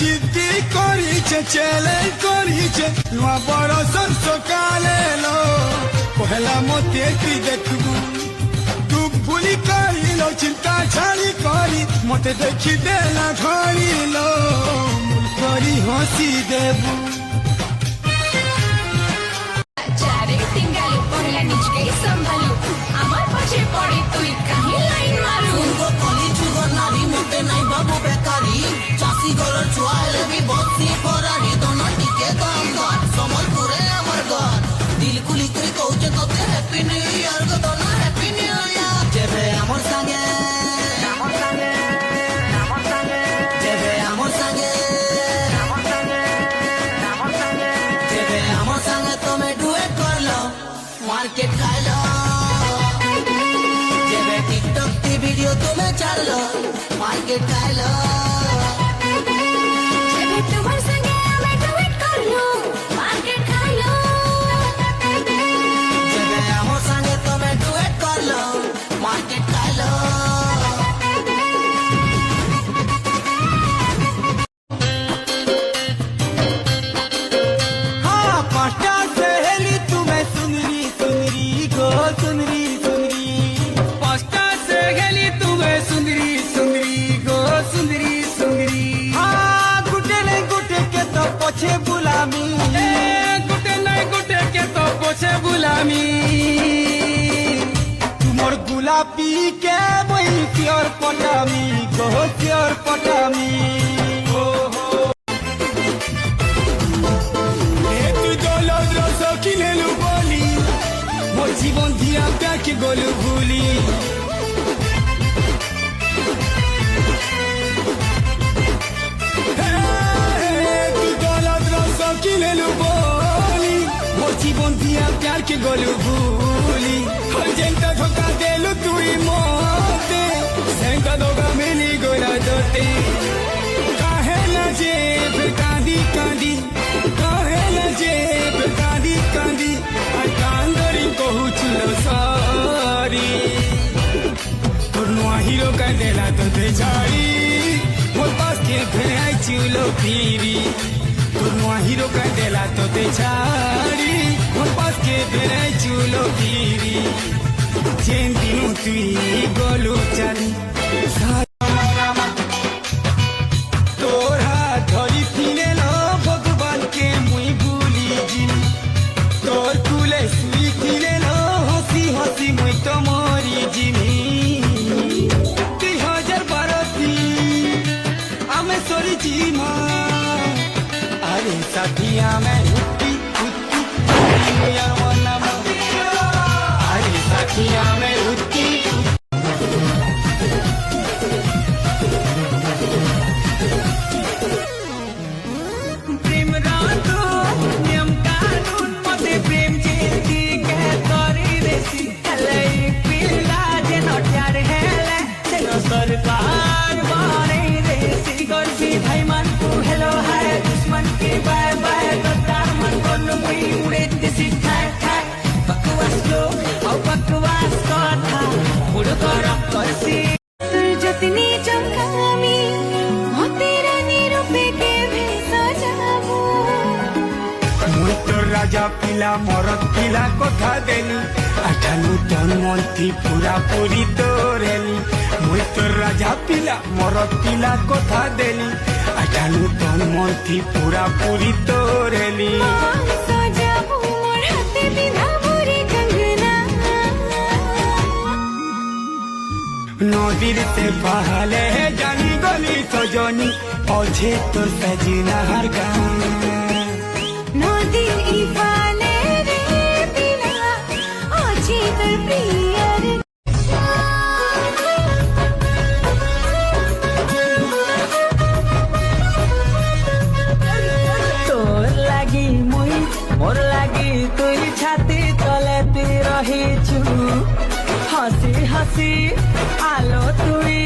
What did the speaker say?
জিদ্দি করিছে চ্যালেঞ্জ করিছে নূয়া বরষ সকালে লো পহেলা মতে তুই দেখবু তু ভুলি করিল চিন্তা ছাড়ি করি মতে দেখি দেলা ধরিল মূল করি হসি দেবু চারে টিঙ্গালু পহেলা নিজকে সম্ভালু আমার পাশে পড়ে তুই কাহি লাইন মারু কলি যুগর নারী মতে নাই বাবু বেকারি চাষি ঘরের ছুয়াইলে বি বসি ফরারি দোনো টিকে দাম ঘর সম্বলপুরে আমার ঘর দিল কুলি করে কৌছে তোতে হ্যাপি নিউ ইয়ার গো দোনো হ্যাপি নিউ ইয়ার যেবে আমার সঙ্গে যেবে আমার সঙ্গে যেবে আমার সঙ্গে তুমি ডুয়েট করলো মার্কেট খাইলো যেবে টিকটক তে ভিডিও তুমি ছাড়লো মার্কেট খাইলো যেবে তোমার সঙ্গে আমি ডুয়েট করলু মার্কেট খাইলো যেবে আমার সঙ্গে তুমি ডুয়েট করলো মার্কেট খাইলো हाँ पांचटा सहेली तुम्हें सुनरी सुनरी गो सुनरी सुनरी पांचटा सहेली तुम्हें सुनरी सुनरी गो सुनरी सुनरी हाँ गुटे नहीं गुटे के तो पछे बुलामी गुटे नहीं गुटे के तो पछे बुलामी तुमर गुलाबी के वही प्योर पटामी गो प्योर पटामी কিনেলু বলি মোর জীবন দিয়া ব্যাকে গলু ভুলি তুই দৌলত রস কিনেলু বলি মোর জীবন দিয়া ব্যাকে গলু ভুলি যেটা ধোকা দেলু তুই মতে সেটা ধোকা মিলি গোলা তোতে কাহে না যে কাঁদি কাঁদি কাহে না যে কাঁদি কাঁদি আর কান্দরি কহুছিল সরি তোর নোয়া হিরো কাঁদেলা তোতে ছাড়ি মোর পাশ কে ফেরাই ছিল ফিরি তোর নোয়া হিরো কাঁদেলা তোতে ছাড়ি মোর পাশ কে ফেরাই ছিল ফিরি যেন দিনু তুই গলু চালি তোর হাত ধরি ফিরেল ভগবান কে মুই ভুলি যিনি তোর কুলে শুই ফিরেল হসি হসি মুই তো মরি যিনি 2012 আমি সরিছি মা আরে সাথী আমি উঠি উঠি আর মনা আরে সাথী আমি উঠি प्रेम रातो नियम कानून मते प्रेम चेती के तोरी देसी हले पिल्ला जे नट्यार हेले तेनो सरकार बारे देसी गर्भी भाई मन को हेलो हाय दुश्मन के बाय बाय गद्दार मन कोनु मुई उड़े देसी ठाय ठाय बकवास लोग औ बकवास कथा मुड़ कर करसी जतनी चमकामी मोतेरा निरूपे के भेसा जाबू মুই তোর রাজা পিলা মরদ পিলা কথা দেলি আঠানু তন মন্ত্রী পুরাপুরি তোর হেলি মুই তোর রাজা পিলা মরদ পিলা কথা দেলি আঠানু তন মন্ত্রী পুরাপুরি তোর হেলি सजाबू मोर हाथे बिना बुरी कंगना নদীর তে পাহালে জানি গলি সজনি অঝে তোর সজিনার গান নদীর ইফালে রে পিলা আছে তোর প্রিয়ার তোর লাগি মুই মোর লাগি তুই ছাতি তলে তুই রহিছু হাসি হাসি আলো তুই